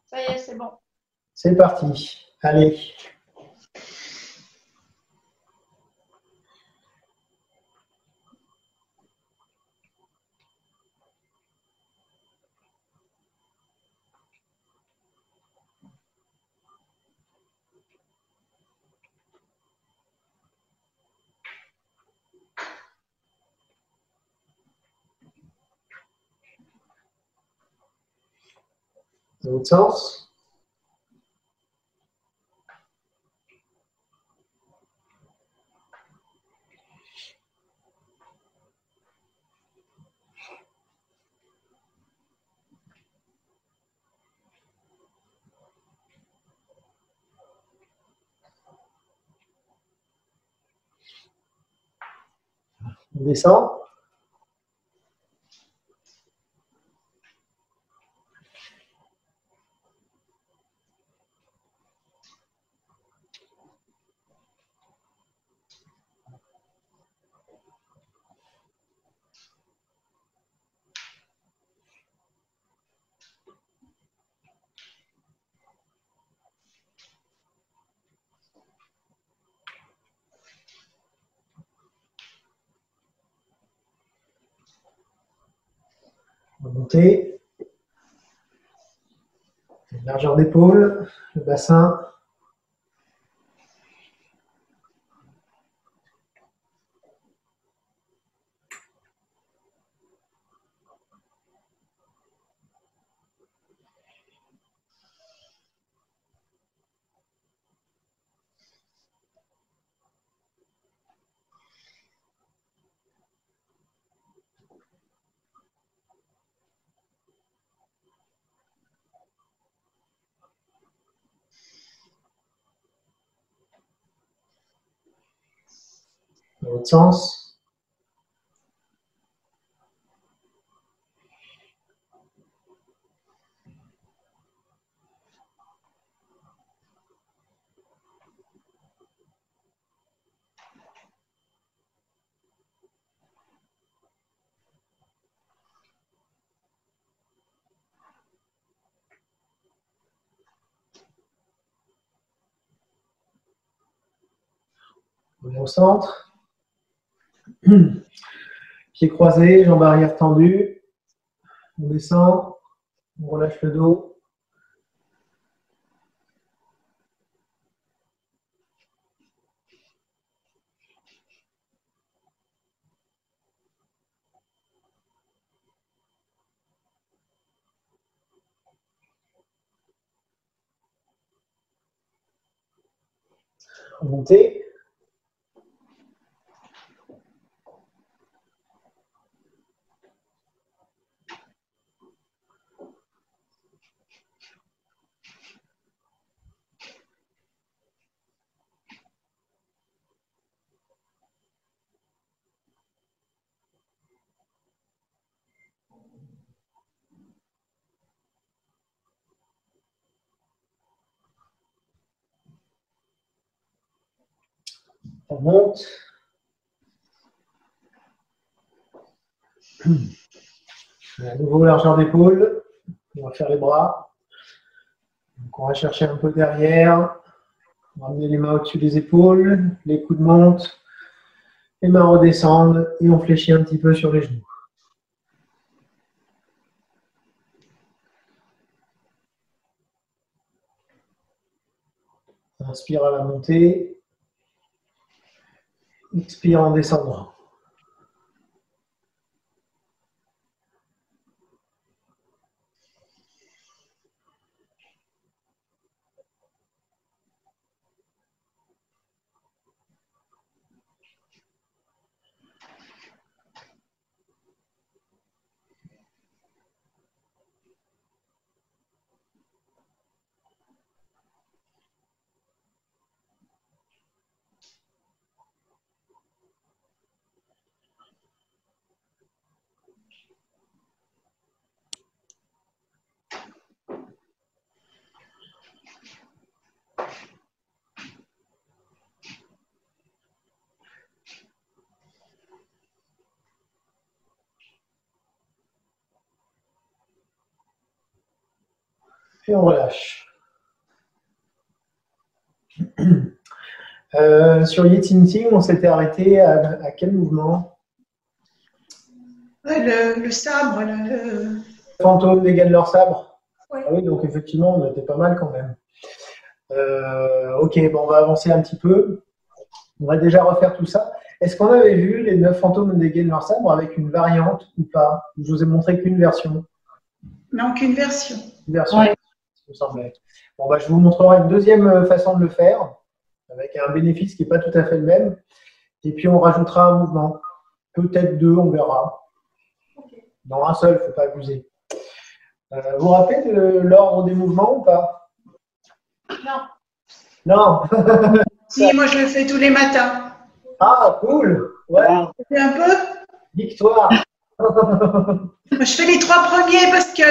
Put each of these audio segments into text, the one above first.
Ça y est, c'est bon. C'est parti. Allez. Dans l'autre sens. On descend. On va monter. Largeur d'épaule, le bassin. Dans l'autre sens. On est au centre. Pieds croisés, jambes arrière tendues. On descend. On relâche le dos. Monter. On monte. À nouveau, largeur d'épaule. On va faire les bras. Donc, on va chercher un peu derrière. On va ramener les mains au-dessus des épaules. Les coudes montent. Les mains redescendent. Et on fléchit un petit peu sur les genoux. Inspire à la montée. Expire en descendant. Et on relâche. Sur Yi-Ting-Ting, on s'était arrêté à quel mouvement? Le sabre. Les fantômes dégainent leur sabre. Ouais. Ah oui, donc effectivement, on était pas mal quand même. Ok, bon, on va avancer un petit peu. On va déjà refaire tout ça. Est-ce qu'on avait vu les 9 fantômes dégainent leur sabre avec une variante ou pas? Je vous ai montré qu'une version. Non, qu'une version. Une version, ouais. Il me semblait. Bon, bah, je vous montrerai une deuxième façon de le faire, avec un bénéfice qui n'est pas tout à fait le même. Et puis, on rajoutera un mouvement. Peut-être 2, on verra. Okay. Dans un seul, il ne faut pas abuser. Vous vous rappelez de l'ordre des mouvements ou pas? Non. Non. Si, moi, je le fais tous les matins. Ah, cool. Ouais. C'est un peu. Victoire. Je fais les 3 premiers parce que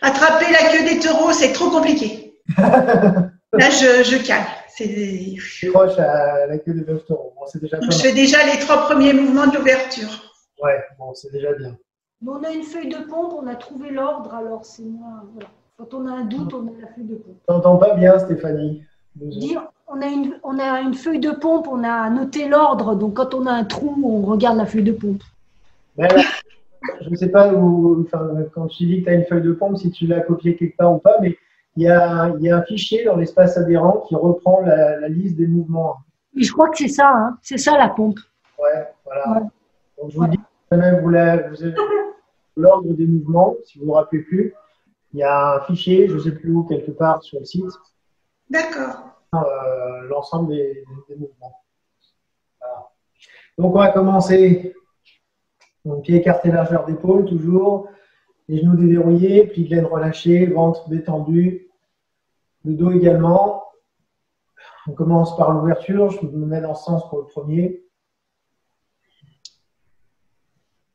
attraper la queue des taureaux, c'est trop compliqué. Là, je cale. Je croche à la queue des 9 taureaux. Bon, c'est déjà. Donc, je fais déjà les 3 premiers mouvements de l'ouverture. Ouais, bon, c'est déjà bien. Mais on a une feuille de pompe, on a trouvé l'ordre, alors c'est moins. Voilà. Quand on a un doute, on a la feuille de pompe. Je t'entends pas bien, Stéphanie. On a une feuille de pompe, on a noté l'ordre, donc quand on a un trou, on regarde la feuille de pompe. Ben là, je ne sais pas où, enfin, quand tu dis que tu as une feuille de pompe, si tu l'as copiée quelque part ou pas, mais il y a un fichier dans l'espace adhérent qui reprend la liste des mouvements. Et je crois que c'est ça, hein. C'est ça la pompe. Ouais, voilà. Ouais. Donc je vous dis, si jamais vous avez l'ordre des mouvements, si vous ne vous rappelez plus, il y a un fichier, je ne sais plus où, quelque part sur le site. D'accord. L'ensemble des mouvements. Voilà. Donc on va commencer. Donc pied écarté, largeur d'épaule, toujours. Les genoux déverrouillés, plis de laine relâchés, ventre détendu. Le dos également. On commence par l'ouverture. Je me mets dans ce sens pour le premier.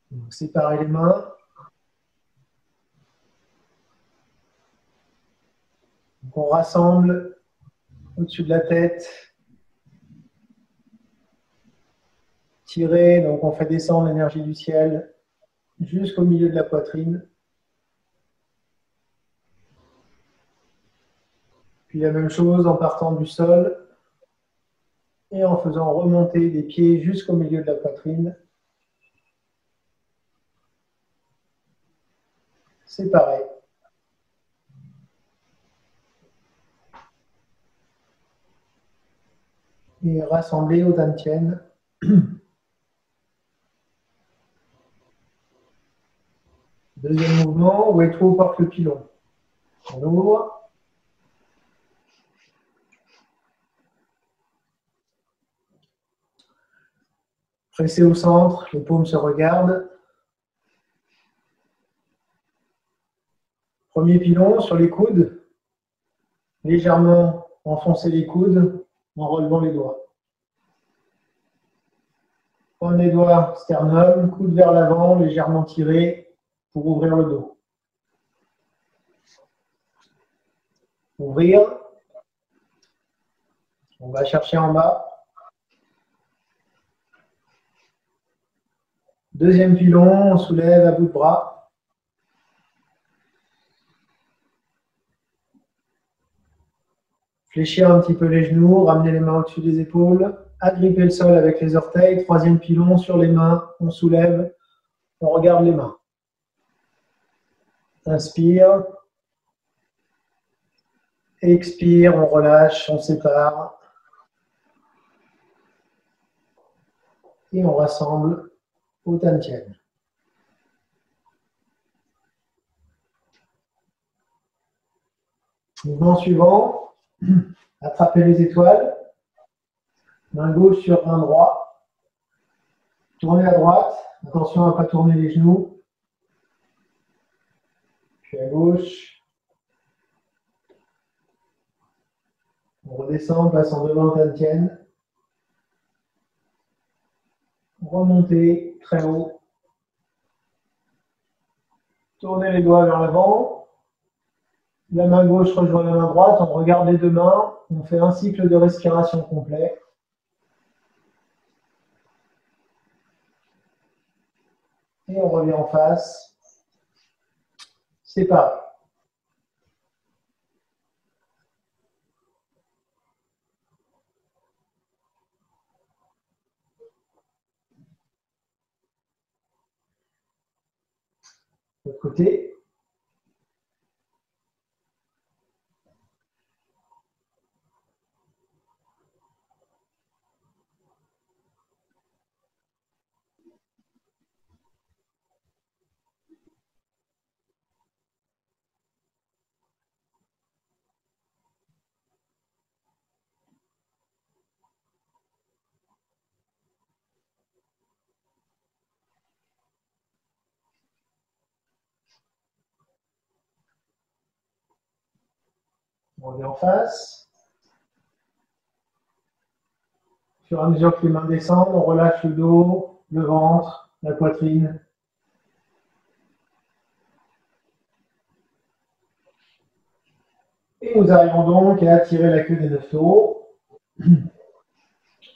Donc, séparer les mains. Donc, on rassemble au-dessus de la tête. Tirer, donc on fait descendre l'énergie du ciel jusqu'au milieu de la poitrine. Puis la même chose en partant du sol et en faisant remonter les pieds jusqu'au milieu de la poitrine. C'est pareil. Et rassembler au dantian. Deuxième mouvement, où est-ce qu'on porte le pilon? On ouvre. Pressez au centre, les paumes se regardent. Premier pilon sur les coudes. Légèrement enfoncer les coudes en relevant les doigts. Pointe des doigts, sternum, coude vers l'avant, légèrement tiré pour ouvrir le dos. Ouvrir. On va chercher en bas. Deuxième pilon, on soulève à bout de bras. Fléchir un petit peu les genoux, ramener les mains au-dessus des épaules, agripper le sol avec les orteils. Troisième pilon sur les mains, on soulève, on regarde les mains. Inspire. Expire, on relâche, on sépare. Et on rassemble au dantian. Mouvement suivant, attraper les étoiles. Main gauche sur main droit. Tournez à droite. Attention à ne pas tourner les genoux. Puis à gauche. On redescend, passant devant le dantian. Remontez très haut. Tournez les doigts vers l'avant. La main gauche rejoint la main droite. On regarde les deux mains. On fait un cycle de respiration complet. Et on revient en face. Séparé. l'autre côté. On revient en face. Au fur et à mesure que les mains descendent, on relâche le dos, le ventre, la poitrine. Et nous arrivons donc à tirer la queue des 9 taureaux.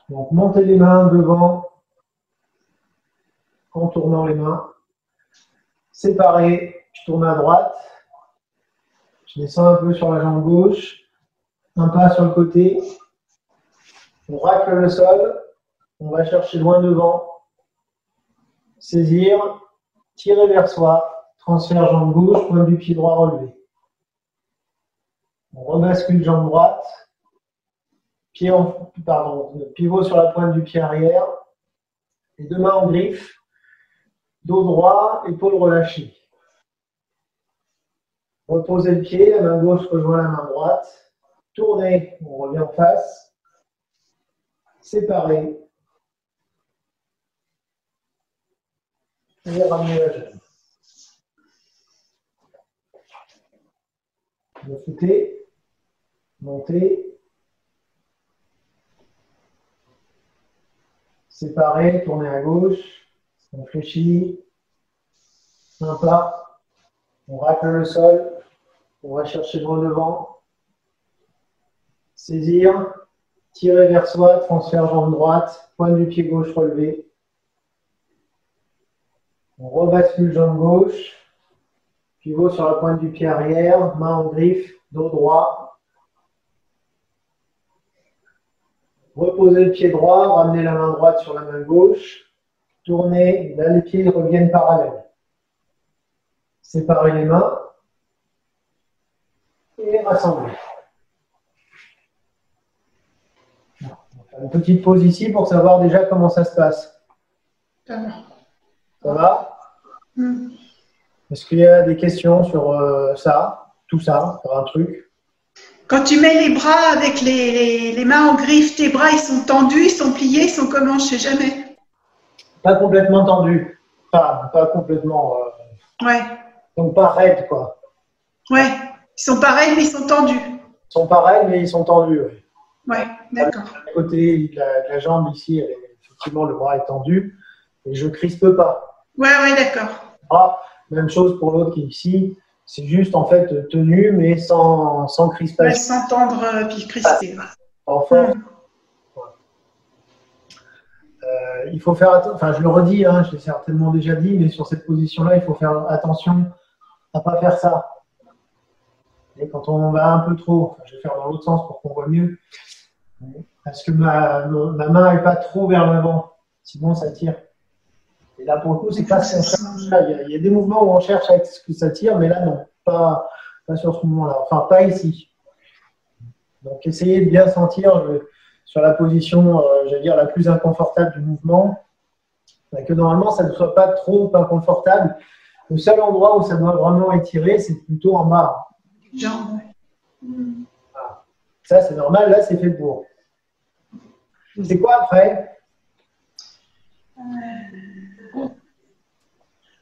Donc, montez les mains devant en tournant les mains. Séparez, je tourne à droite. Je descends un peu sur la jambe gauche. Un pas sur le côté. On racle le sol. On va chercher loin devant. Saisir, tirer vers soi. Transfert jambe gauche, pointe du pied droit relevé. On rebascule jambe droite. Pivot sur la pointe du pied arrière. Les deux mains en griffe. Dos droit, épaules relâchées. Reposez le pied, la main gauche rejoint la main droite. Tournez, on revient en face. Séparez. Et ramenez la jambe. Vous foutez. Montez. Séparez, tournez à gauche. On fléchit. Un pas. On racle le sol. On va chercher loin devant. Saisir. Tirer vers soi. Transfert jambe droite. Pointe du pied gauche relevé. On rebascule jambe gauche. Pivot sur la pointe du pied arrière. Main en griffe. Dos droit. Reposez le pied droit. Ramenez la main droite sur la main gauche. Tournez. Là, les pieds reviennent parallèles. Séparez les mains. Et rassemblez. On va faire une petite pause ici pour savoir déjà comment ça se passe. Ça va. Ça va? Est-ce qu'il y a des questions sur ça, tout ça, faire un truc? Quand tu mets les bras avec les mains en griffe, tes bras ils sont tendus, ils sont pliés, ils sont comment? Je sais jamais. Pas complètement tendus. Enfin, pas complètement. Ouais. Donc pas raides, quoi. Ouais. Ils sont pareils, mais ils sont tendus. Ils sont pareils, mais ils sont tendus. Oui. Ouais, d'accord. À côté de la jambe, ici, effectivement, le bras est tendu. Et je crispe pas. Ouais, d'accord. Ah, même chose pour l'autre qui est ici. C'est juste, en fait, tenu, mais sans crispation. Ouais, sans tendre puis crisper. Enfin, il faut faire attention. Enfin, je le redis, hein, je l'ai certainement déjà dit, mais sur cette position-là, il faut faire attention à ne pas faire ça. Et quand on va un peu trop, enfin, je vais faire dans l'autre sens pour qu'on voit mieux, parce que ma main n'est pas trop vers l'avant, sinon ça tire. Et là, pour le coup, c'est pas ça. Il y a des mouvements où on cherche à ce que ça tire, mais là, non, pas sur ce mouvement-là. Enfin, pas ici. Donc, essayez de bien sentir sur la position, j'allais dire, la plus inconfortable du mouvement, que normalement, ça ne soit pas trop inconfortable. Le seul endroit où ça doit vraiment étirer, c'est plutôt en bas. Jambes. Voilà. Ça, c'est normal. Là, c'est fait pour. C'est quoi après?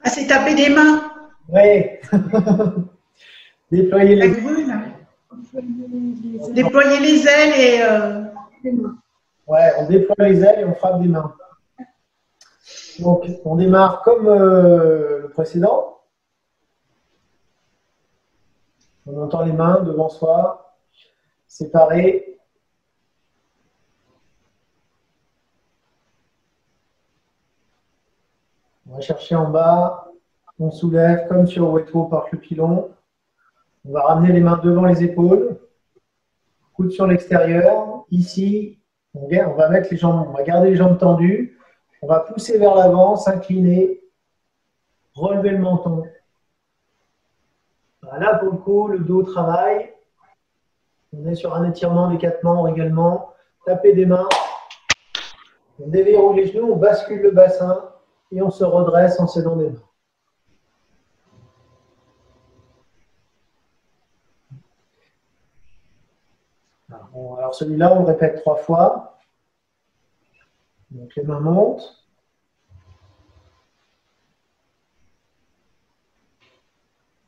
Ah, c'est taper des mains. Oui. Déployer La les grue, là. Déployer les ailes et… Ouais, on déploie les ailes et on frappe des mains. Donc, on démarre comme le précédent. On entend les mains devant soi, séparées. On va chercher en bas. On soulève comme sur Weto par le pilon. On va ramener les mains devant les épaules. Coude sur l'extérieur. Ici, on va mettre les jambes, on va garder les jambes tendues. On va pousser vers l'avant, s'incliner, relever le menton. Là, pour le coup, le dos travaille. On est sur un étirement des 4 membres également. Tapez des mains. On déverrouille les genoux, on bascule le bassin et on se redresse en s'aidant des mains. Alors celui-là, on le répète 3 fois. Donc les mains montent.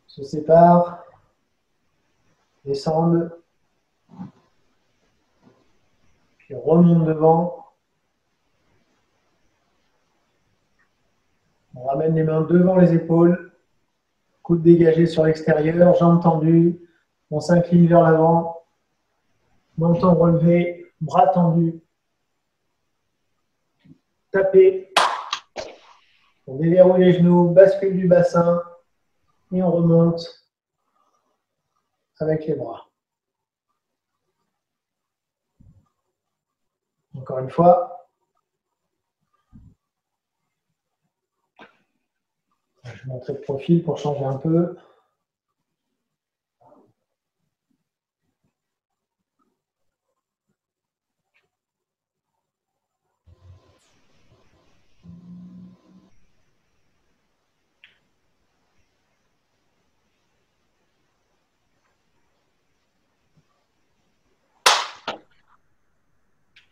Se séparent. Descendent. Puis remontent devant. On ramène les mains devant les épaules. Coude dégagé sur l'extérieur, jambes tendues. On s'incline vers l'avant. Menton relevé, bras tendus. Tapez. On déverrouille les genoux, bascule du bassin et on remonte avec les bras. Encore une fois. Je vais montrer le profil pour changer un peu.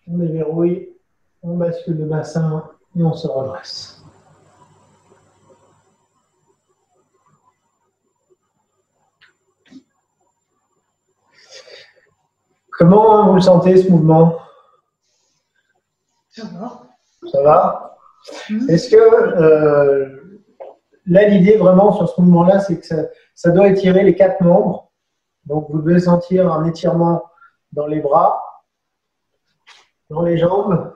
On déverrouille, on bascule le bassin et on se redresse. Comment vous le sentez ce mouvement? Ça va. Ça va? Est-ce que là, l'idée vraiment sur ce mouvement-là, c'est que ça doit étirer les 4 membres. Donc, vous devez sentir un étirement dans les bras, dans les jambes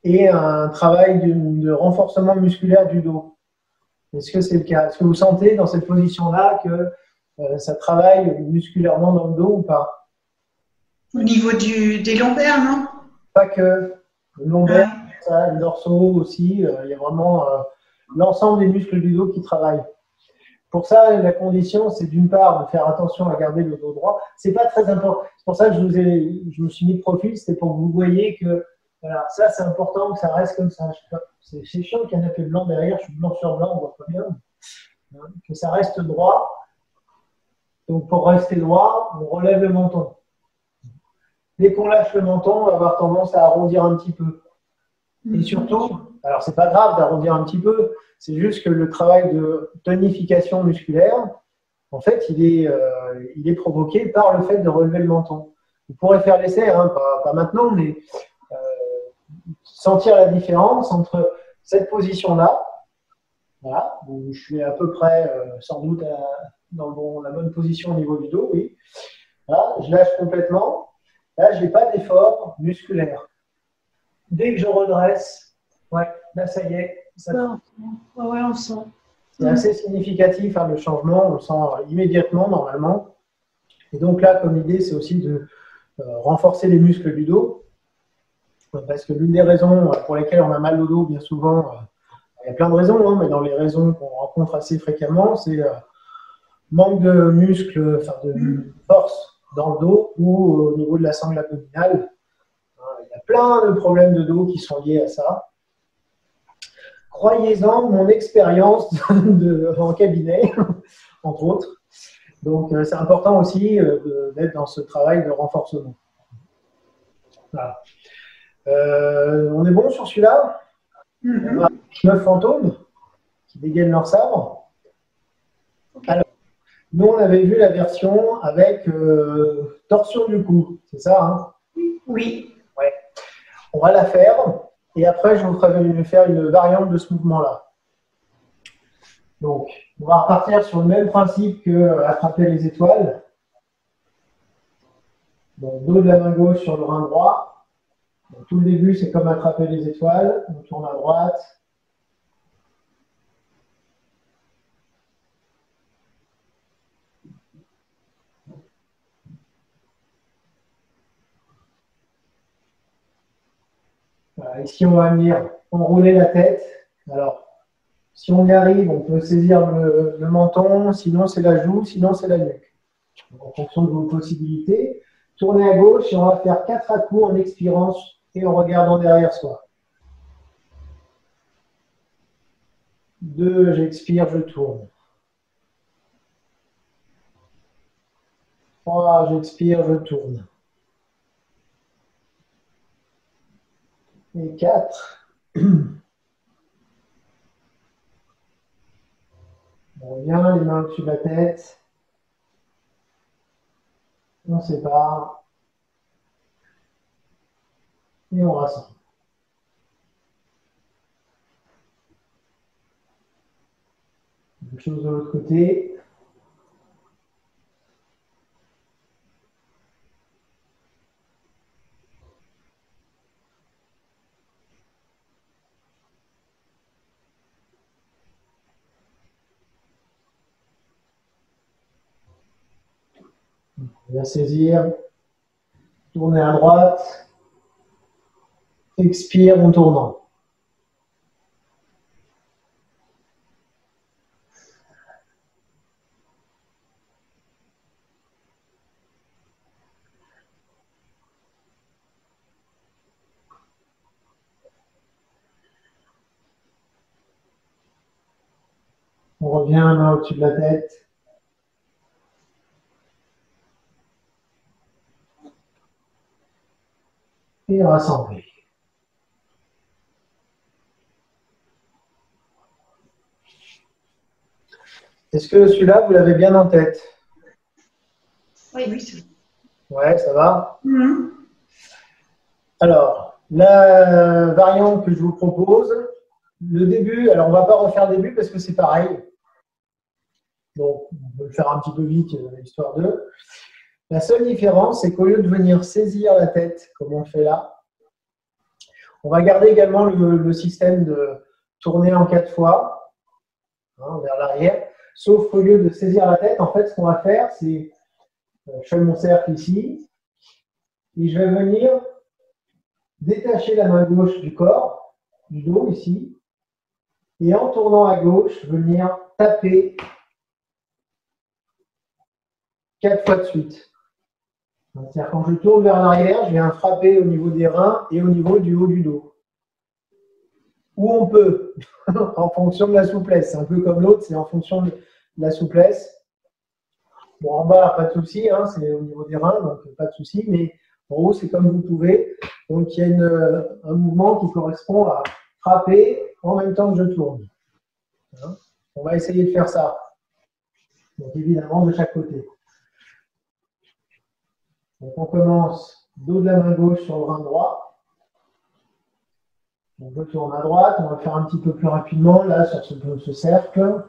et un travail de renforcement musculaire du dos. Est-ce que c'est le cas? Est-ce que vous sentez dans cette position-là que ça travaille musculairement dans le dos ou pas? Au niveau des lombaires, non? Pas que. Le lombaire, ça, le dorsaux aussi. Il y a vraiment l'ensemble des muscles du dos qui travaillent. Pour ça, la condition, c'est d'une part de faire attention à garder le dos droit. C'est pas très important. C'est pour ça que je me suis mis de profil. C'était pour que vous voyez que voilà, ça, c'est important que ça reste comme ça. C'est chiant le canapé blanc derrière. Je suis blanc sur blanc, on voit pas bien. Que ça reste droit. Donc, pour rester droit, on relève le menton. Dès qu'on lâche le menton, on va avoir tendance à arrondir un petit peu. Et surtout, alors c'est pas grave d'arrondir un petit peu, c'est juste que le travail de tonification musculaire, en fait, il est provoqué par le fait de relever le menton. Vous pourrez faire l'essai, hein, pas maintenant, mais sentir la différence entre cette position-là, voilà, où je suis à peu près, sans doute, dans la bonne position au niveau du dos, oui. Là, je lâche complètement. Là, je n'ai pas d'effort musculaire. Dès que je redresse, ouais, là, ça y est. Ouais, on sent. C'est assez significatif, hein, le changement. On le sent immédiatement, normalement. Et donc là, comme idée, c'est aussi de renforcer les muscles du dos. Parce que l'une des raisons pour lesquelles on a mal au dos, bien souvent, il y a plein de raisons, hein, mais dans les raisons qu'on rencontre assez fréquemment, c'est manque de muscles, enfin de force dans le dos ou au niveau de la sangle abdominale. Il y a plein de problèmes de dos qui sont liés à ça. Croyez-en, mon expérience en cabinet, entre autres. Donc, c'est important aussi d'être dans ce travail de renforcement. Voilà. On est bon sur celui-là? On a 9 fantômes qui dégainent leur sabre. Alors, nous, on avait vu la version avec torsion du cou, c'est ça, hein? Oui. Ouais. On va la faire et après, je vous ferai faire une variante de ce mouvement-là. Donc, on va repartir sur le même principe que attraper les étoiles. Donc, dos de la main gauche sur le rein droit. Donc, tout le début, c'est comme attraper les étoiles. On tourne à droite. Voilà, ici, on va venir enrouler la tête. Alors, Si on y arrive, on peut saisir le menton, sinon c'est la joue, sinon c'est la nuque. Donc, en fonction de vos possibilités, tournez à gauche et on va faire 4 à-coups en expirant et en regardant derrière soi. 2, j'expire, je tourne. 3, j'expire, je tourne. Et 4. On revient, les mains au-dessus de la tête. On sépare. Et on rassemble. Même chose de l'autre côté. On va saisir. Tourner à droite. Expire en tournant. On revient, main au-dessus de la tête. Et rassembler. Est-ce que celui-là, vous l'avez bien en tête? Oui, oui, c'est Ouais, ça va. bon. Alors, la variante que je vous propose, le début, alors on ne va pas refaire le début parce que c'est pareil. Donc, on peut le faire un petit peu vite, histoire de. La seule différence, c'est qu'au lieu de venir saisir la tête, comme on le fait là, on va garder également le système de tourner en 4 fois, hein, vers l'arrière. Sauf qu'au lieu de saisir la tête, en fait, ce qu'on va faire, c'est, je fais mon cercle ici, et je vais venir détacher la main gauche du corps, du dos ici, et en tournant à gauche, venir taper 4 fois de suite. C'est-à-dire quand je tourne vers l'arrière, je viens frapper au niveau des reins et au niveau du haut du dos. Ou on peut, en fonction de la souplesse. C'est un peu comme l'autre, c'est en fonction de la souplesse. Bon, en bas, pas de souci, hein, c'est au niveau des reins, donc pas de souci, mais en haut, c'est comme vous pouvez. Donc, il y a un mouvement qui correspond à frapper en même temps que je tourne. Hein, on va essayer de faire ça. Donc, évidemment, de chaque côté. Donc, on commence dos de la main gauche sur le rein droit. Donc, je tourne à droite. On va faire un petit peu plus rapidement, là, sur ce cercle.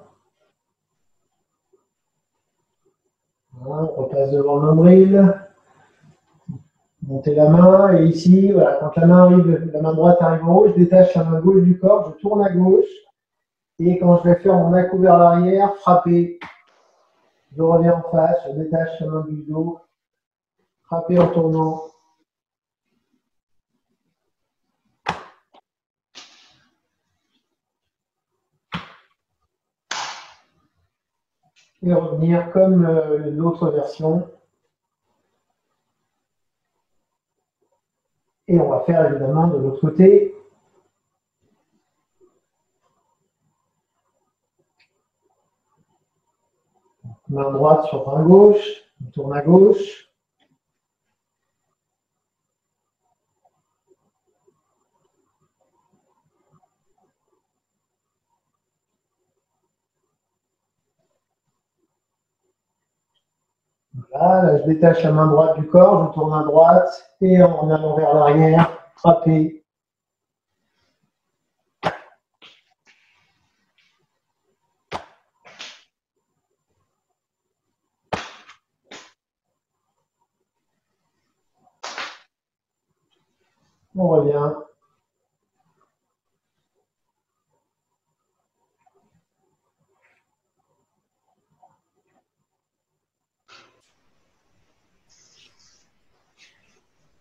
Voilà, on repasse devant le nombril. Montez la main. Et ici, voilà, quand la main arrive, la main droite arrive en haut, je détache la main gauche du corps, je tourne à gauche. Et quand je vais faire mon à-coup vers l'arrière, frapper. Je reviens en face, je détache la main du dos. Frapper en tournant. Et revenir comme l'autre version. Et on va faire évidemment de l'autre côté. Main droite sur main gauche, on tourne à gauche. Voilà, là je détache la main droite du corps, je tourne à droite et en allant vers l'arrière, frapper. On revient.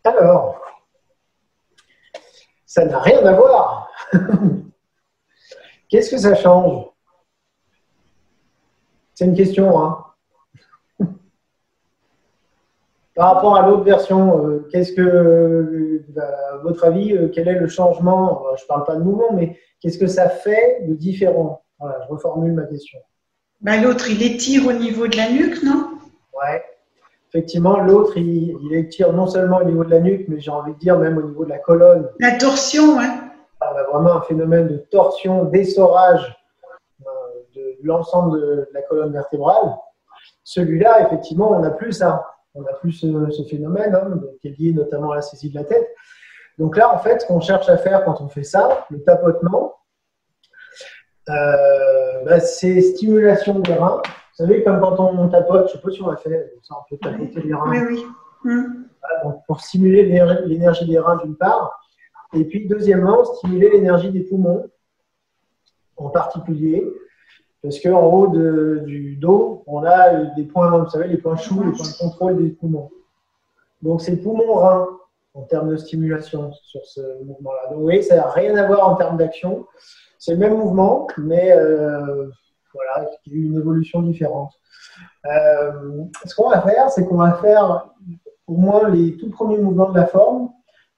Alors, ça n'a rien à voir. Qu'est-ce que ça change? C'est une question, hein. Par rapport à l'autre version, qu'est-ce que, à votre avis, quel est le changement? Je ne parle pas de mouvement, mais qu'est-ce que ça fait de différent? Voilà, je reformule ma question. Ben, l'autre, il étire au niveau de la nuque, non? Ouais. Effectivement, l'autre, il étire non seulement au niveau de la nuque, mais j'ai envie de dire même au niveau de la colonne. La torsion, ouais. On a vraiment un phénomène de torsion, d'essorage de l'ensemble de la colonne vertébrale. Celui-là, effectivement, on n'a plus ça. On n'a plus ce phénomène qui est lié notamment à la saisie de la tête. Donc là, en fait, ce qu'on cherche à faire quand on fait ça, le tapotement, c'est stimulation des reins. Vous savez, comme quand on tapote, je ne sais pas si on l'a fait, ça, on peut tapoter les reins. Oui, oui. Voilà, donc pour stimuler l'énergie des reins d'une part, et puis deuxièmement, stimuler l'énergie des poumons en particulier, parce qu'en haut du dos, on a des points, vous savez, les points choux, les points de contrôle des poumons. Donc c'est poumon-rein en termes de stimulation sur ce mouvement-là. Donc vous voyez, ça n'a rien à voir en termes d'action. C'est le même mouvement, mais voilà, il y a eu une évolution différente. Ce qu'on va faire, c'est qu'on va faire au moins les tout premiers mouvements de la forme,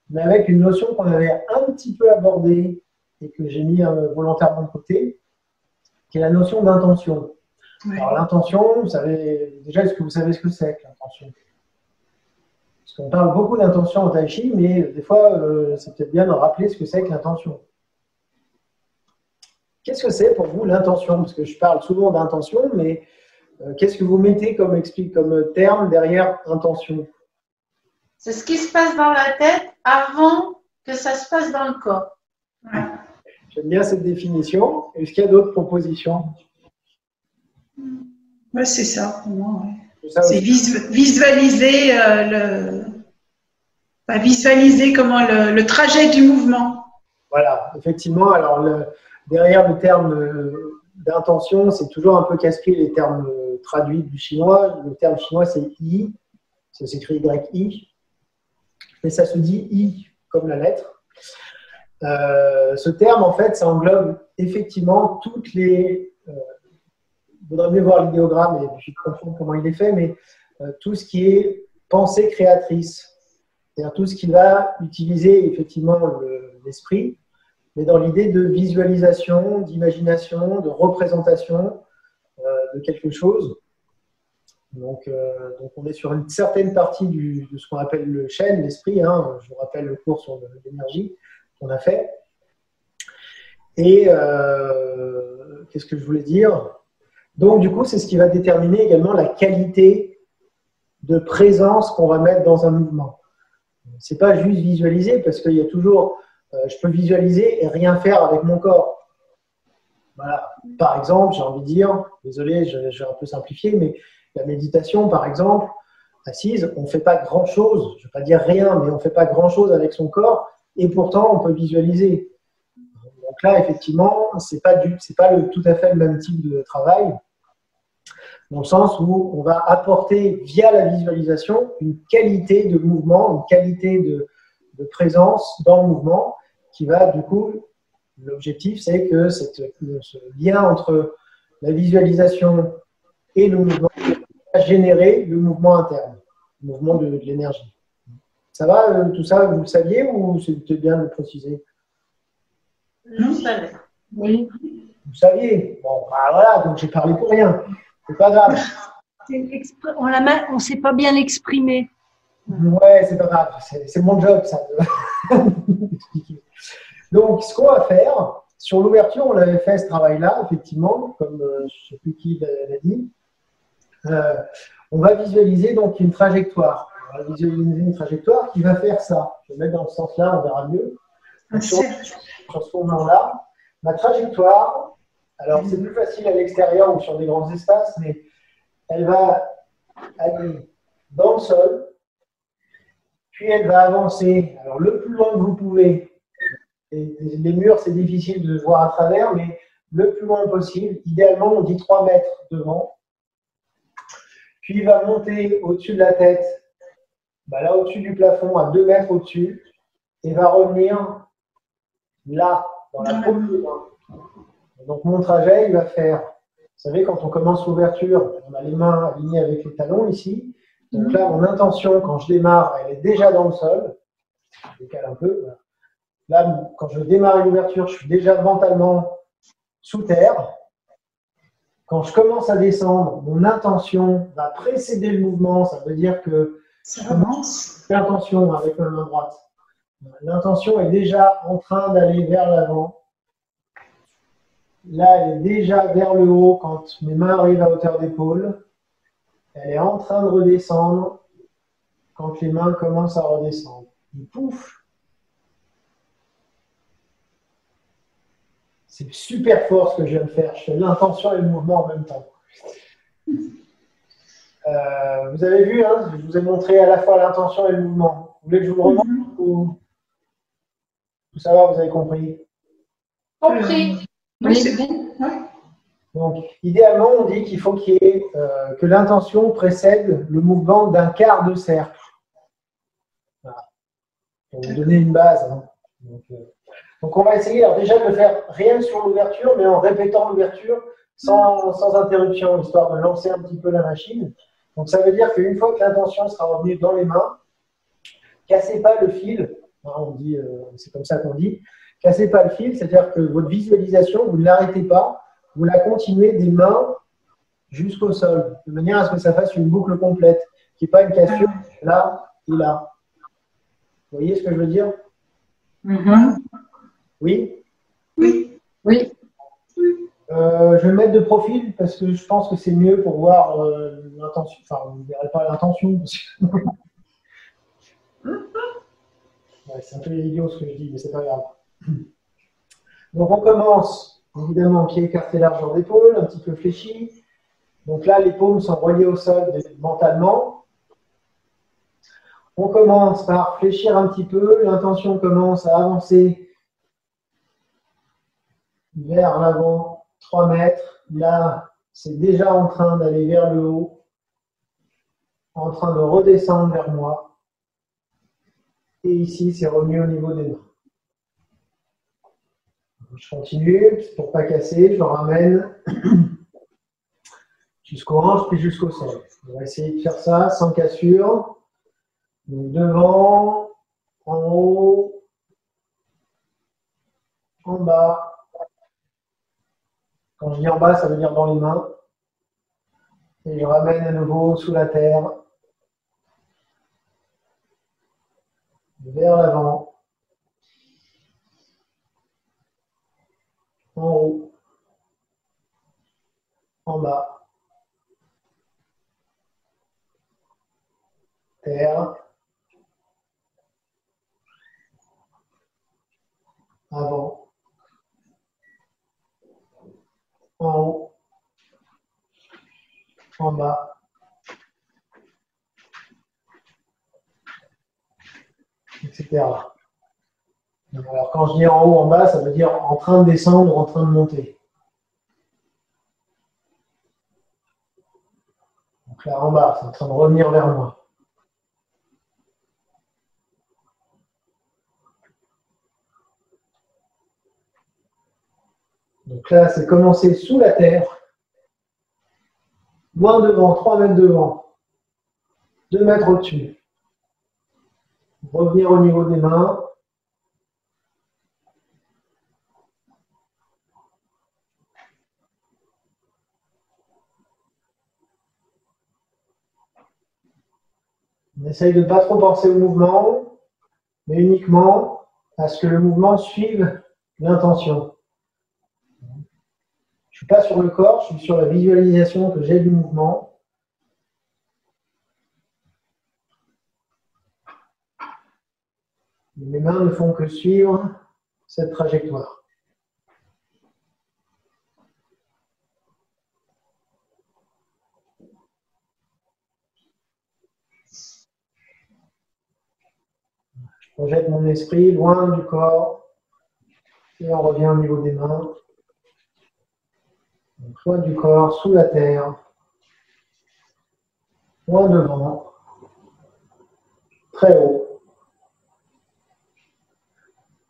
mais avec une notion qu'on avait un petit peu abordée et que j'ai mis volontairement de côté, qui est la notion d'intention. Ouais. Alors l'intention, vous savez déjà, est-ce que vous savez ce que c'est que l'intention? Parce qu'on parle beaucoup d'intention en tai chi, mais des fois, c'est peut-être bien de rappeler ce que c'est que l'intention. Qu'est-ce que c'est pour vous l'intention? Parce que je parle souvent d'intention, mais qu'est-ce que vous mettez comme terme derrière intention? C'est ce qui se passe dans la tête avant que ça se passe dans le corps. Ouais. J'aime bien cette définition. Est-ce qu'il y a d'autres propositions? Ouais, c'est ça pour moi. Ouais. C'est visualiser visualiser comment le trajet du mouvement. Voilà, effectivement. Alors derrière le terme d'intention, c'est toujours un peu casse-pied les termes traduits du chinois. Le terme chinois, c'est yi. Ça s'écrit Y-I. Mais ça se dit I comme la lettre. Ce terme, en fait, ça englobe effectivement toutes les... il faudrait mieux voir l'idéogramme et puis comprendre comment il est fait, mais tout ce qui est pensée créatrice. C'est-à-dire tout ce qui va utiliser effectivement l'esprit, mais dans l'idée de visualisation, d'imagination, de représentation de quelque chose. Donc, on est sur une certaine partie de ce qu'on appelle le chêne, l'esprit. Hein. Je vous rappelle le cours sur l'énergie qu'on a fait. Et qu'est-ce que je voulais dire? Donc, du coup, c'est ce qui va déterminer également la qualité de présence qu'on va mettre dans un mouvement. Ce n'est pas juste visualiser, parce qu'il y a toujours, je peux visualiser et rien faire avec mon corps. Voilà. Par exemple, j'ai envie de dire, désolé, je vais un peu simplifier, mais la méditation, par exemple, assise, on ne fait pas grand-chose, je ne vais pas dire rien, mais on ne fait pas grand-chose avec son corps, et pourtant, on peut visualiser. Donc là, effectivement, ce n'est pas tout à fait le même type de travail, dans le sens où on va apporter, via la visualisation, une qualité de mouvement, une qualité de présence dans le mouvement, qui va, du coup, l'objectif, c'est que ce lien entre la visualisation et le mouvement va générer le mouvement interne, le mouvement de l'énergie. Ça va, tout ça, vous le saviez ou c'était bien de le préciser? Je savais. Oui. Vous saviez? Bon, bah voilà, donc j'ai parlé pour rien. C'est pas grave. On ne s'est pas bien exprimé. Ouais, c'est pas grave. C'est mon job, ça. Donc, ce qu'on va faire, sur l'ouverture, on avait fait ce travail-là, effectivement, comme je ne sais plus qui l'a dit. On va visualiser donc une trajectoire. On va visualiser une trajectoire qui va faire ça. Je vais mettre dans ce sens-là, on verra mieux. Sur ce moment-là, ma trajectoire, alors c'est plus facile à l'extérieur ou sur des grands espaces, mais elle va aller dans le sol, puis elle va avancer, alors le plus loin que vous pouvez. Les murs, c'est difficile de voir à travers, mais le plus loin possible. Idéalement, on dit 3 mètres devant. Puis il va monter au-dessus de la tête, là au-dessus du plafond, à 2 mètres au-dessus, et va revenir là, dans la paume de main. Donc mon trajet, il va faire, vous savez, quand on commence l'ouverture, on a les mains alignées avec les talons ici. Donc là, mon intention, quand je démarre, elle est déjà dans le sol. Je décale un peu. Voilà. Là, quand je démarre une ouverture, je suis déjà mentalement sous terre. Quand je commence à descendre, mon intention va précéder le mouvement. Ça veut dire que Ça avance. l'intention avec ma main droite. L'intention est déjà en train d'aller vers l'avant. Là, elle est déjà vers le haut quand mes mains arrivent à hauteur d'épaule. Elle est en train de redescendre quand les mains commencent à redescendre. Et pouf! C'est super fort ce que je viens de faire. Je fais l'intention et le mouvement en même temps. Vous avez vu, hein, je vous ai montré à la fois l'intention et le mouvement. Vous voulez que je vous le remontre ou ça va, vous avez compris? Compris. Oui, c'est bon. Ouais. Donc, idéalement, on dit qu'il faut qu'il y ait, que l'intention précède le mouvement d'un quart de cercle. Voilà. Pour vous donner une base. Hein. Donc, on va essayer alors déjà de le faire rien que sur l'ouverture, mais en répétant l'ouverture sans interruption, histoire de lancer un petit peu la machine. Donc, ça veut dire qu'une fois que l'intention sera revenue dans les mains, cassez pas le fil. Hein, on dit, c'est comme ça qu'on dit. Cassez pas le fil, c'est-à-dire que votre visualisation, vous ne l'arrêtez pas, vous la continuez des mains jusqu'au sol, de manière à ce que ça fasse une boucle complète, qu'il n'y ait pas une cassure là et là. Vous voyez ce que je veux dire? Oui? Oui. Oui. Je vais me mettre de profil parce que je pense que c'est mieux pour voir l'intention. Enfin, vous ne verrez pas l'intention. Ouais, c'est un peu idiot ce que je dis, mais c'est pas grave. Donc on commence, évidemment, pied écarté largeur d'épaule, un petit peu fléchi. Donc là, les paumes sont reliées au sol mentalement. On commence par fléchir un petit peu. L'intention commence à avancer vers l'avant, 3 mètres. Là, c'est déjà en train d'aller vers le haut, en train de redescendre vers moi. Et ici, c'est revenu au niveau des mains. Je continue, pour ne pas casser, je ramène jusqu'au hanche puis jusqu'au sol. On va essayer de faire ça sans cassure. Donc devant, en haut, en bas. Quand je dis en bas, ça veut dire dans les mains. Et je ramène à nouveau sous la terre, vers l'avant, en haut, en bas, terre, avant, en haut, en bas, etc. Alors quand je dis en haut, en bas, ça veut dire en train de descendre ou en train de monter. Donc là en bas, c'est en train de revenir vers moi. Donc là, c'est commencer sous la terre, loin devant, 3 mètres devant, 2 mètres au-dessus. Revenir au niveau des mains. On essaye de ne pas trop penser au mouvement, mais uniquement à ce que le mouvement suive l'intention. Je ne suis pas sur le corps, je suis sur la visualisation que j'ai du mouvement. Mes mains ne font que suivre cette trajectoire. Je projette mon esprit loin du corps et on revient au niveau des mains. Donc, loin du corps, sous la terre, loin devant, très haut.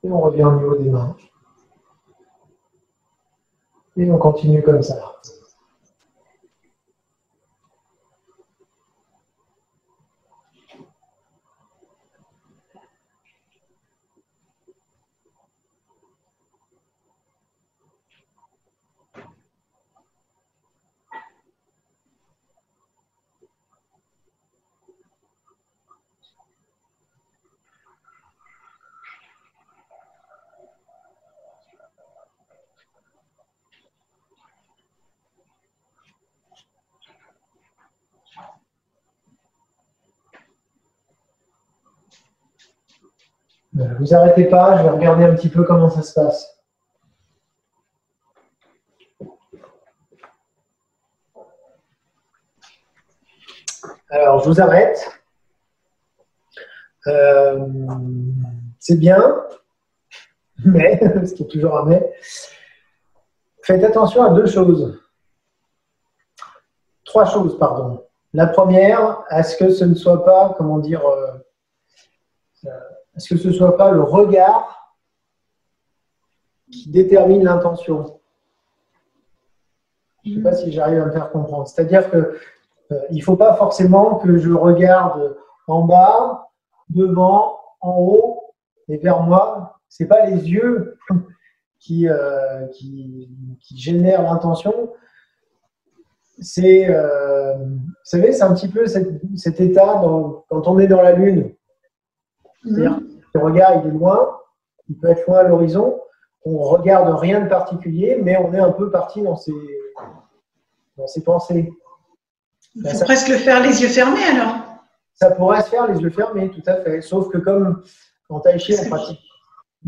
Et on revient au niveau des mains. Et on continue comme ça. Ne vous arrêtez pas, je vais regarder un petit peu comment ça se passe. Alors, je vous arrête. C'est bien, mais, ce qui est toujours un mais, faites attention à deux choses. Trois choses, pardon. La première, à ce que ce ne soit pas, comment dire, est-ce que ce ne soit pas le regard qui détermine l'intention? Je ne sais pas si j'arrive à me faire comprendre. C'est-à-dire que il ne faut pas forcément que je regarde en bas, devant, en haut et vers moi. Ce n'est pas les yeux qui génèrent l'intention. C'est, vous savez, c'est un petit peu cet état quand on est dans la Lune. C'est-à-dire que le regard, il est loin, il peut être loin à l'horizon, on ne regarde rien de particulier, mais on est un peu parti dans ses pensées. Il faut presque le faire les yeux fermés alors. Ça pourrait se faire les yeux fermés, tout à fait. Sauf que comme en tai chi, on pratique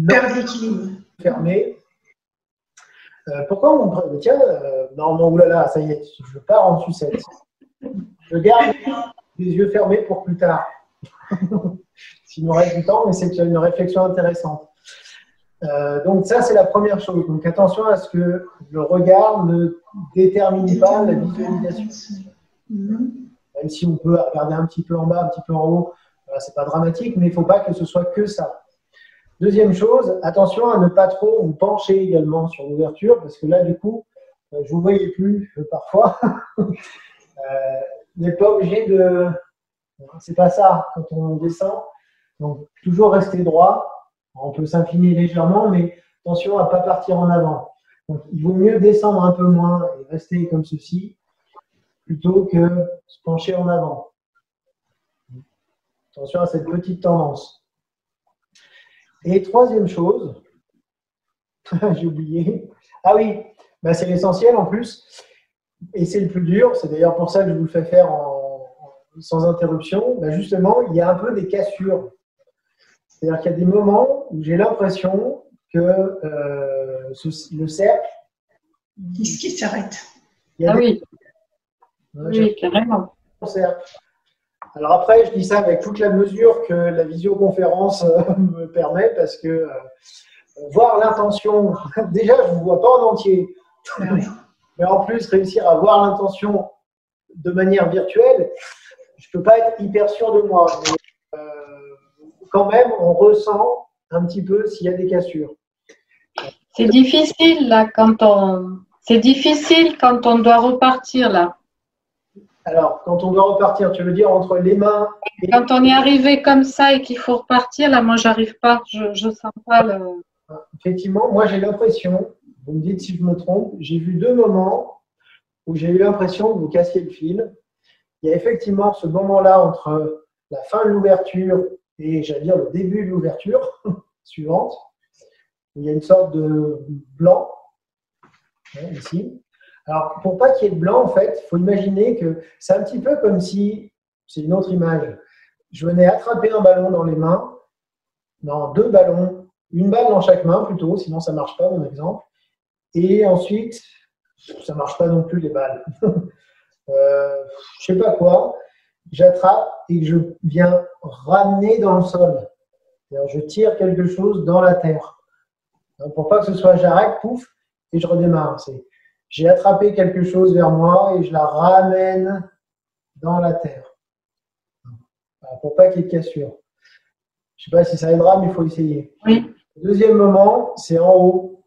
perdre l'équilibre. Fermé. Pourquoi on tiens, non, oulala, ça y est, je pars en sucette. Je garde les yeux fermés pour plus tard. S'il nous reste du temps, mais c'est une réflexion intéressante. Donc ça, c'est la première chose. Donc attention à ce que le regard ne détermine pas la visualisation. Même si on peut regarder un petit peu en bas, un petit peu en haut, c'est pas dramatique, mais il ne faut pas que ce soit que ça. Deuxième chose, attention à ne pas trop vous pencher également sur l'ouverture, parce que là, du coup, je ne vous voyais plus parfois. Vous n'êtes pas obligé de... C'est pas ça quand on descend. Donc, toujours rester droit. On peut s'incliner légèrement, mais attention à ne pas partir en avant. Donc, il vaut mieux descendre un peu moins et rester comme ceci, plutôt que se pencher en avant. Attention à cette petite tendance. Et troisième chose, j'ai oublié. Ah oui, ben c'est l'essentiel en plus, et c'est le plus dur. C'est d'ailleurs pour ça que je vous le fais faire sans interruption. Ben justement, il y a un peu des cassures. C'est-à-dire qu'il y a des moments où j'ai l'impression que le cercle qui s'arrête. Ah oui. Oui, carrément. Alors après, je dis ça avec toute la mesure que la visioconférence me permet, parce que voir l'intention, déjà je ne vous vois pas en entier, mais en plus réussir à voir l'intention de manière virtuelle, je ne peux pas être hyper sûr de moi. Mais, quand même, on ressent un petit peu s'il y a des cassures. C'est difficile là C'est difficile quand on doit repartir là. Alors, quand on doit repartir, tu veux dire entre les mains et... Quand on est arrivé comme ça et qu'il faut repartir, là, moi, j'arrive pas. Je sens pas le... Effectivement, moi, j'ai l'impression, vous me dites si je me trompe, j'ai vu deux moments où j'ai eu l'impression que vous cassiez le fil. Il y a effectivement ce moment-là entre la fin de l'ouverture et, j'allais dire, le début de l'ouverture suivante, où il y a une sorte de blanc, ici. Alors, pour pas qu'il y ait de blanc, en fait, il faut imaginer que c'est un petit peu comme si, c'est une autre image, je venais attraper un ballon dans les mains, non, deux ballons, une balle dans chaque main plutôt, sinon ça ne marche pas, mon exemple, et ensuite, ça ne marche pas non plus les balles. Je ne sais pas quoi, j'attrape et je viens ramener dans le sol. C'est-à-dire, je tire quelque chose dans la terre. Donc, pour pas que ce soit j'arrête, pouf, et je redémarre. J'ai attrapé quelque chose vers moi et je la ramène dans la terre. Pour pas qu'il y ait de cassure. Je ne sais pas si ça aidera, mais il faut essayer. Oui. Le deuxième moment, c'est en haut.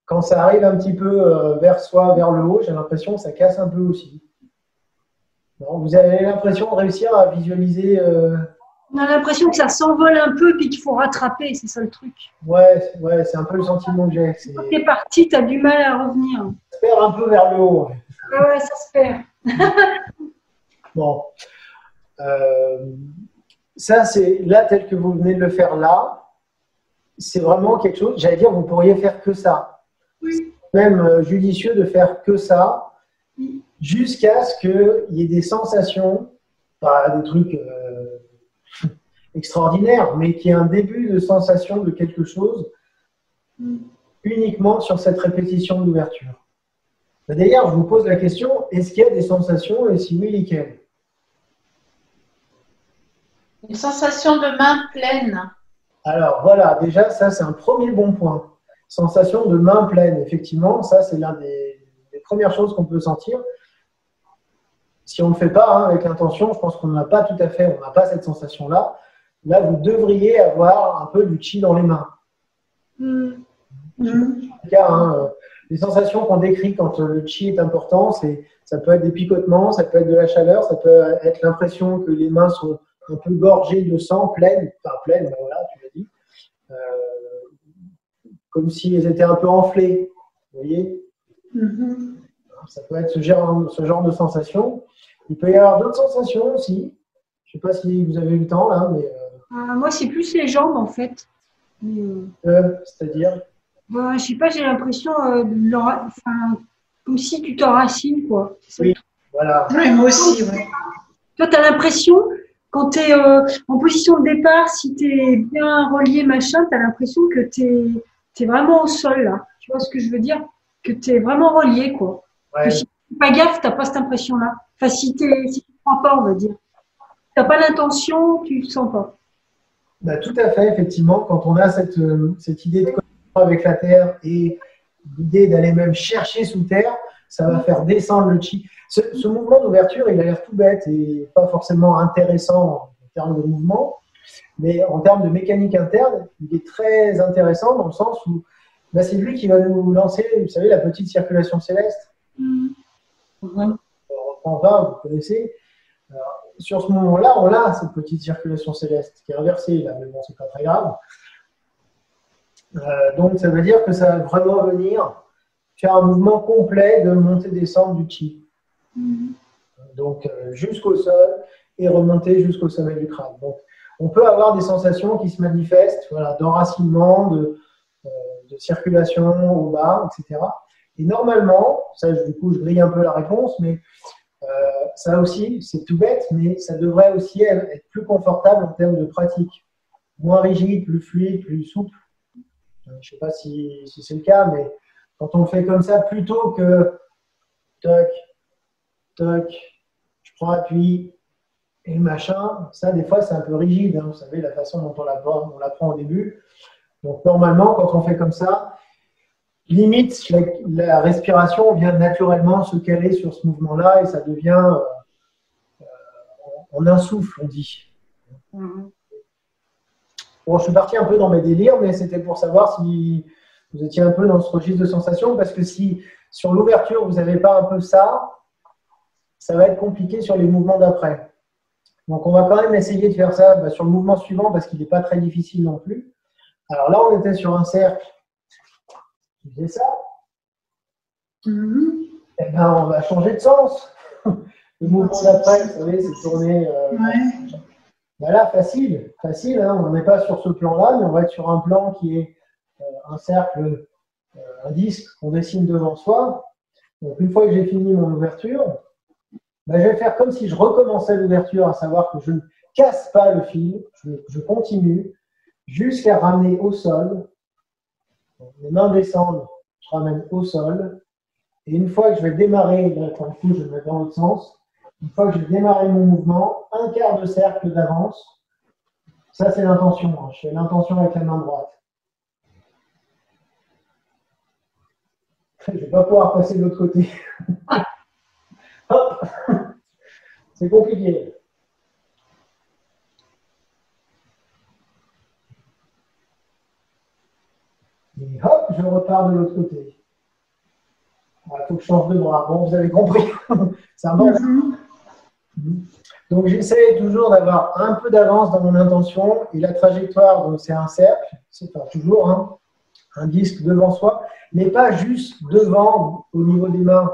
quand ça arrive un petit peu vers soi, vers le haut, j'ai l'impression que ça casse un peu aussi. Non, vous avez l'impression de réussir à visualiser On a l'impression que ça s'envole un peu et qu'il faut rattraper, c'est ça le truc. Ouais, c'est un peu le sentiment que j'ai. Quand t'es parti, t'as du mal à revenir. Ça se perd un peu vers le haut. Ouais, ça se perd. Bon. Ça, c'est là, tel que vous venez de le faire là, c'est vraiment quelque chose, j'allais dire, vous pourriez faire que ça. Oui. Même judicieux de faire que ça, Oui. jusqu'à ce qu'il y ait des sensations, pas des trucs extraordinaires, mais qu'il y ait un début de sensation de quelque chose uniquement sur cette répétition d'ouverture. D'ailleurs, je vous pose la question, est-ce qu'il y a des sensations et si oui, lesquelles? Une sensation de main pleine. Alors voilà, déjà, ça c'est un premier bon point. Sensation de main pleine, effectivement, ça c'est l'un des premières choses qu'on peut sentir. Si on ne le fait pas avec l'intention, je pense qu'on n'a pas tout à fait, on n'a pas cette sensation-là. Là, vous devriez avoir un peu du chi dans les mains. En tout cas, les sensations qu'on décrit quand le chi est important, ça peut être des picotements, ça peut être de la chaleur, ça peut être l'impression que les mains sont un peu gorgées de sang, pleines, ben voilà, tu l'as dit, comme si elles étaient un peu enflées, vous voyez. Ça peut être ce genre de sensation. Il peut y avoir d'autres sensations aussi. Je ne sais pas si vous avez eu le temps là, mais… Moi, c'est plus les jambes en fait. C'est-à-dire Je ne sais pas, j'ai l'impression comme si tu t'enracines, quoi. Oui, voilà. Oui, moi aussi, oui. Toi, tu as l'impression, quand tu es en position de départ, si tu es bien relié, machin, tu as l'impression que tu es vraiment au sol, là. Tu vois ce que je veux dire? Que tu es vraiment relié, quoi. Ouais. Que si tu fais pas gaffe, tu n'as pas cette impression-là. Enfin, si tu ne prends pas, on va dire. Tu n'as pas l'intention, tu ne le sens pas. Bah, tout à fait, effectivement, quand on a cette idée de connexion avec la Terre et l'idée d'aller même chercher sous terre, ça va faire descendre le chi. Ce mouvement d'ouverture, il a l'air tout bête et pas forcément intéressant en termes de mouvement, mais en termes de mécanique interne, il est très intéressant dans le sens où bah, c'est lui qui va nous lancer, vous savez, la petite circulation céleste. On reprend pas, vous connaissez. Alors, sur ce moment-là, on a cette petite circulation céleste qui est inversée, là, mais bon, c'est pas très grave. Donc, ça veut dire que ça va vraiment venir faire un mouvement complet de montée-descente du chi. Donc, jusqu'au sol et remonter jusqu'au sommet du crâne. Donc, on peut avoir des sensations qui se manifestent, voilà, d'enracinement, de circulation au bas, etc. Et normalement, ça, du coup, je grille un peu la réponse, mais ça aussi, c'est tout bête, mais ça devrait aussi être plus confortable en termes de pratique. Moins rigide, plus fluide, plus souple. Je ne sais pas si c'est le cas, mais quand on le fait comme ça, plutôt que toc, toc, je prends appui et machin, ça, des fois, c'est un peu rigide. Hein, vous savez, la façon dont on l'apprend au début. Donc, normalement, quand on fait comme ça, limite, la respiration vient naturellement se caler sur ce mouvement-là et ça devient en un souffle, on dit. Bon, je suis parti un peu dans mes délires, mais c'était pour savoir si vous étiez un peu dans ce registre de sensations, parce que si sur l'ouverture, vous n'avez pas un peu ça, ça va être compliqué sur les mouvements d'après. Donc, on va quand même essayer de faire ça sur le mouvement suivant, parce qu'il n'est pas très difficile non plus. Alors là, on était sur un cercle. Qui faisait ça. Eh ben, on va changer de sens. Le mouvement d'après, vous savez, c'est tourner. Voilà, facile, hein, on n'est pas sur ce plan-là, mais on va être sur un plan qui est un cercle, un disque qu'on dessine devant soi. Donc, une fois que j'ai fini mon ouverture, ben, je vais faire comme si je recommençais l'ouverture, à savoir que je ne casse pas le fil, je continue jusqu'à ramener au sol. Donc, les mains descendent, je ramène au sol. Et une fois que je vais démarrer, là, pour le coup, je vais dans l'autre sens. Une fois que je vais démarrer mon mouvement, un quart de cercle d'avance. Ça, c'est l'intention. Hein. Je fais l'intention avec la main droite. Je ne vais pas pouvoir passer de l'autre côté. Hop. C'est compliqué. Et hop. hop, je repars de l'autre côté. Il faut que je change de bras. Bon, vous avez compris. C'est un bon. Donc, j'essaie toujours d'avoir un peu d'avance dans mon intention. Et la trajectoire, donc c'est un cercle. C'est pas toujours un disque devant soi, mais pas juste devant au niveau des mains.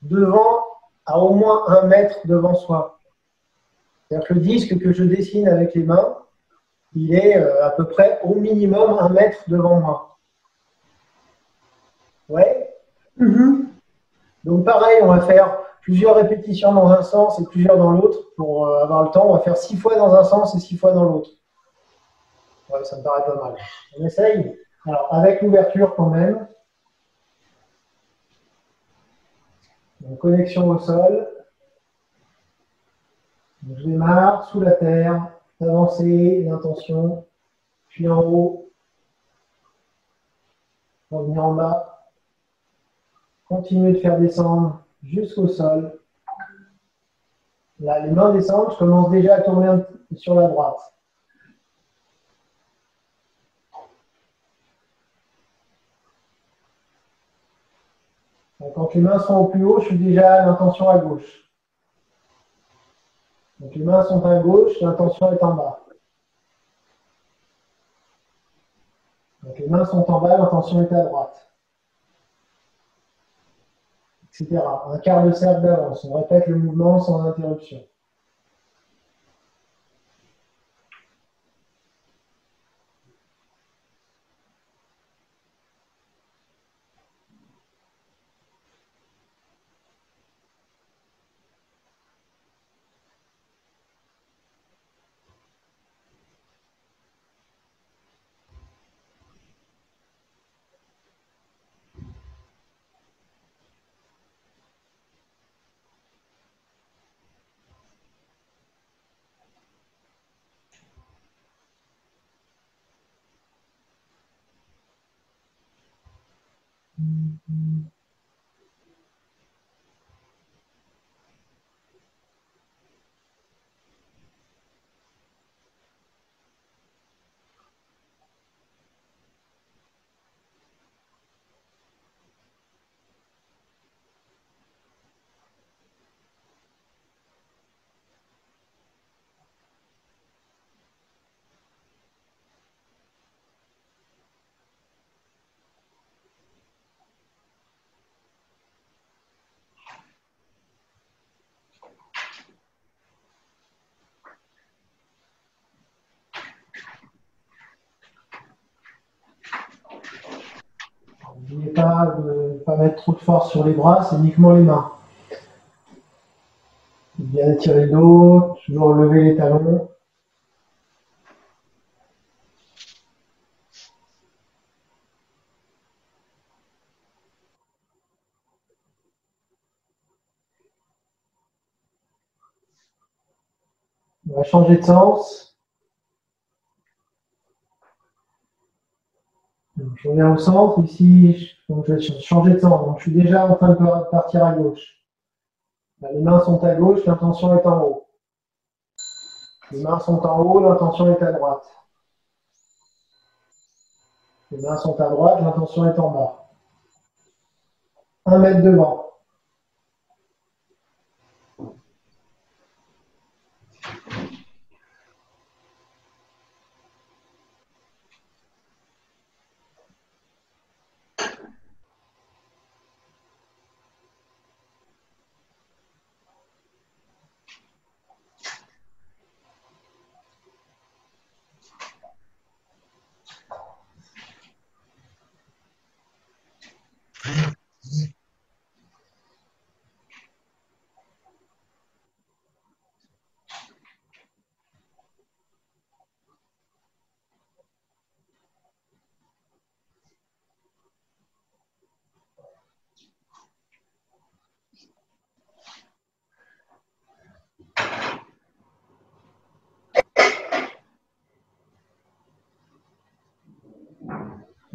Devant à au moins 1 mètre devant soi. C'est-à-dire que le disque que je dessine avec les mains, il est à peu près au minimum 1 mètre devant moi. Ouais. Donc pareil, on va faire plusieurs répétitions dans un sens et plusieurs dans l'autre pour avoir le temps. On va faire 6 fois dans un sens et 6 fois dans l'autre. Ouais, ça me paraît pas mal. On essaye. Alors, avec l'ouverture quand même. Donc, connexion au sol. Donc, je démarre sous la terre, avancer, l'intention, puis en haut, revenir en bas, continuer de faire descendre jusqu'au sol. Là, les mains descendent, je commence déjà à tourner sur la droite. Donc, quand les mains sont au plus haut, je suis déjà à l'intention à gauche. Donc les mains sont à gauche, l'intention est en bas. Donc les mains sont en bas, l'intention est à droite. Etc. Un quart de cercle d'avance. On répète le mouvement sans interruption. N'oubliez pas de ne pas mettre trop de force sur les bras, c'est uniquement les mains. Bien étirer le dos, toujours lever les talons. On va changer de sens. Donc, je reviens au centre, ici, donc je vais changer de sens. Donc, je suis déjà en train de partir à gauche. Là, les mains sont à gauche, l'intention est en haut. Les mains sont en haut, l'intention est à droite. Les mains sont à droite, l'intention est en bas. 1 mètre devant.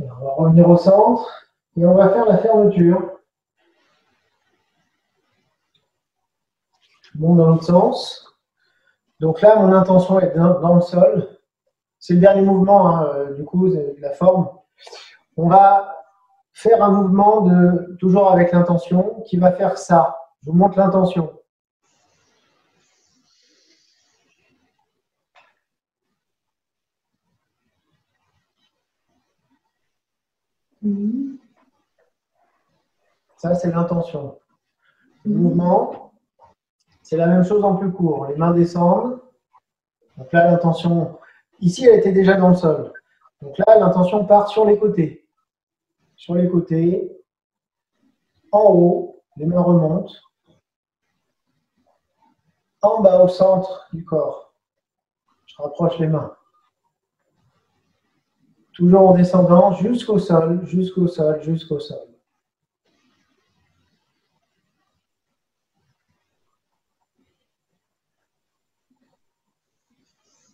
On va revenir au centre et on va faire la fermeture. Bon, dans l'autre sens. Donc là, mon intention est dans le sol. C'est le dernier mouvement, du coup, de la forme. On va faire un mouvement toujours avec l'intention qui va faire ça. Je vous montre l'intention. Ça, c'est l'intention. Le mouvement, c'est la même chose en plus court. Les mains descendent. Donc là, l'intention, ici, elle était déjà dans le sol. Donc là, l'intention part sur les côtés. Sur les côtés, en haut, les mains remontent. En bas, au centre du corps. Je rapproche les mains. Toujours en descendant jusqu'au sol, jusqu'au sol, jusqu'au sol.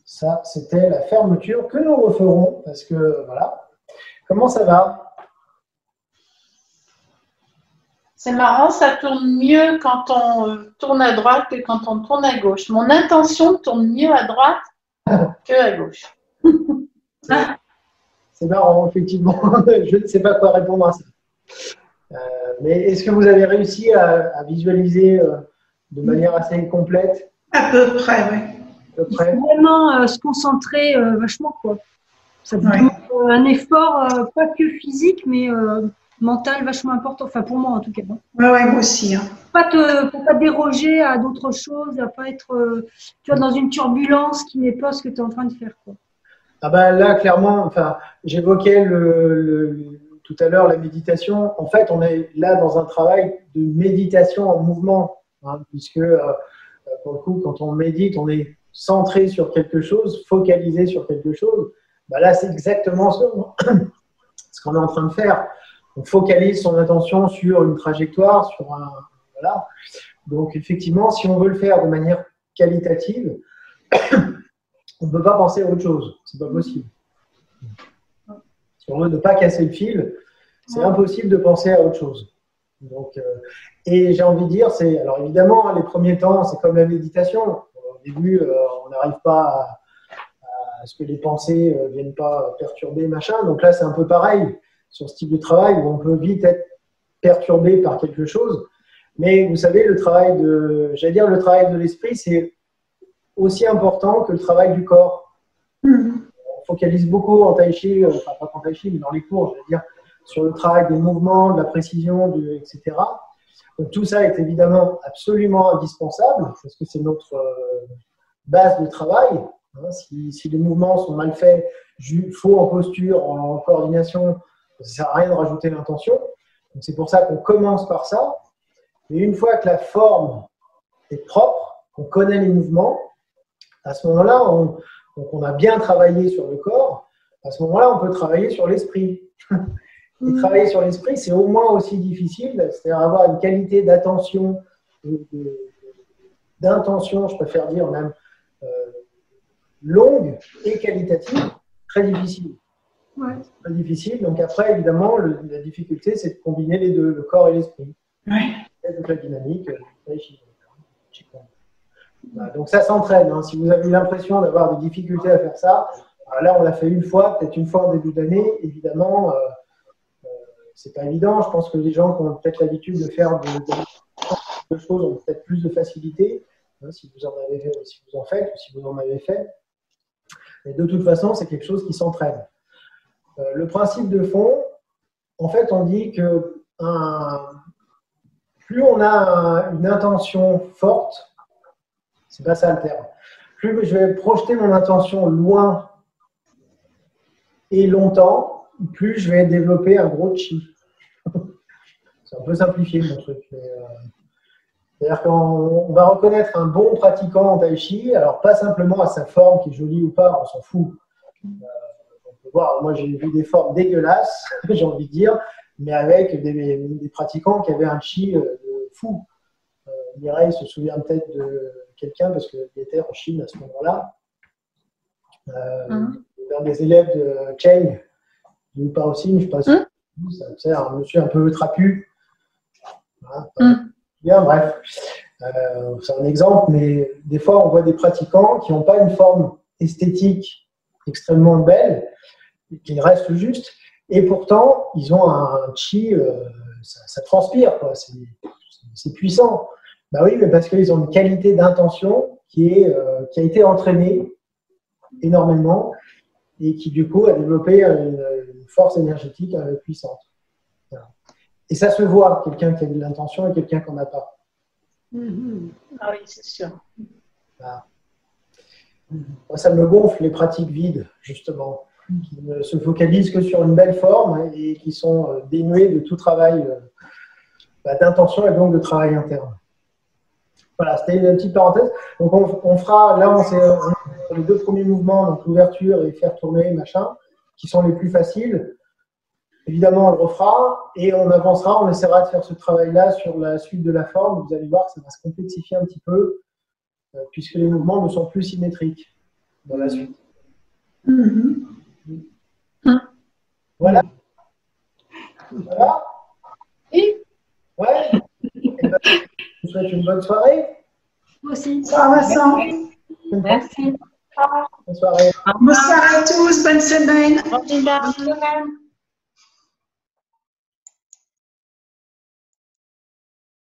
Ça, c'était la fermeture que nous referons parce que, voilà. Comment ça va? C'est marrant, ça tourne mieux quand on tourne à droite que quand on tourne à gauche. Mon intention tourne mieux à droite que à gauche. C'est marrant, effectivement. Je ne sais pas quoi répondre à ça. Mais est-ce que vous avez réussi à visualiser de manière assez complète? À peu près, oui. Vraiment se concentrer vachement, quoi. Ça demande un effort, pas que physique, mais mental vachement important. Enfin, pour moi, en tout cas. Oui, moi aussi. Hein. Pas déroger à d'autres choses, à pas être tu vois, dans une turbulence qui n'est pas ce que tu es en train de faire, quoi. Ah ben là, clairement, enfin, j'évoquais tout à l'heure la méditation. En fait, on est là dans un travail de méditation en mouvement, hein, puisque pour le coup, quand on médite, on est centré sur quelque chose, focalisé sur quelque chose. Ben là, c'est exactement ce qu'on est en train de faire. On focalise son attention sur une trajectoire, sur un… Voilà. Donc, effectivement, si on veut le faire de manière qualitative, on ne peut pas penser à autre chose. C'est pas possible. Si on veut ne pas casser le fil, c'est impossible de penser à autre chose. Donc, et j'ai envie de dire, alors évidemment, les premiers temps, c'est comme la méditation. Au début, on n'arrive pas à ce que les pensées ne viennent pas perturber, machin. Donc là, c'est un peu pareil sur ce type de travail où on peut vite être perturbé par quelque chose. Mais vous savez, le travail de l'esprit, c'est aussi important que le travail du corps. On focalise beaucoup en tai chi, enfin pas en tai chi, mais dans les cours, je veux dire, sur le travail des mouvements, de la précision, etc. Donc tout ça est évidemment absolument indispensable parce que c'est notre base de travail. Hein, si les mouvements sont mal faits, faux en posture, en coordination, ça ne sert à rien de rajouter l'intention. Donc c'est pour ça qu'on commence par ça. Et une fois que la forme est propre, qu'on connaît les mouvements, à ce moment-là, on a bien travaillé sur le corps. À ce moment-là, on peut travailler sur l'esprit. Et travailler sur l'esprit, c'est au moins aussi difficile, c'est-à-dire avoir une qualité d'attention, d'intention, je préfère dire même, longue et qualitative, très difficile. Ouais. Très difficile. Donc après, évidemment, la difficulté, c'est de combiner les deux, le corps et l'esprit. Ouais. C'est toute la dynamique. Donc ça s'entraîne. Hein. Si vous avez l'impression d'avoir des difficultés à faire ça, là on l'a fait une fois, peut-être une fois en début d'année. Évidemment, c'est pas évident. Je pense que les gens qui ont peut-être l'habitude de faire de choses ont peut-être plus de facilité, hein, si vous en faites ou si vous en avez fait. Mais de toute façon, c'est quelque chose qui s'entraîne. Le principe de fond, en fait, on dit que plus on a une intention forte, c'est pas ça le terme, plus je vais projeter mon intention loin et longtemps, plus je vais développer un gros chi. C'est un peu simplifié mon truc. C'est-à-dire qu'on va reconnaître un bon pratiquant en tai chi, alors pas simplement à sa forme qui est jolie ou pas, on s'en fout. On peut voir, moi j'ai vu des formes dégueulasses, j'ai envie de dire, mais avec des pratiquants qui avaient un chi de fou. Mireille se souvient peut-être de quelqu'un parce qu'il était en Chine à ce moment-là. Un des élèves de Cheng, du Pao Xing, je ne sais pas si c'est un monsieur un peu trapu. Voilà. Bien, bref. C'est un exemple, mais des fois on voit des pratiquants qui n'ont pas une forme esthétique extrêmement belle, qui restent juste, Et pourtant, ils ont un chi, ça transpire, quoi. C'est puissant. Bah oui, mais parce qu'ils ont une qualité d'intention qui a été entraînée énormément et qui, du coup, a développé une force énergétique puissante. Voilà. Et ça se voit, quelqu'un qui a de l'intention et quelqu'un qui n'en a pas. Ah oui, c'est sûr. Voilà. Moi, ça me gonfle, les pratiques vides, justement, qui ne se focalisent que sur une belle forme et qui sont dénuées de tout travail d'intention et donc de travail interne. Voilà, c'était une petite parenthèse. Donc, on fera, là, on sur les 2 premiers mouvements, donc l'ouverture et faire tourner, machin, qui sont les plus faciles. Évidemment, on le refera et on avancera, on essaiera de faire ce travail-là sur la suite de la forme. Vous allez voir que ça va se complexifier un petit peu, puisque les mouvements ne sont plus symétriques dans la suite. Voilà. Voilà. Oui. Ouais. Ben, je vous souhaite une bonne soirée. Moi aussi. Au revoir, Vincent. Merci. Bonne soirée. Bonsoir à tous, bonne semaine. Bonne semaine.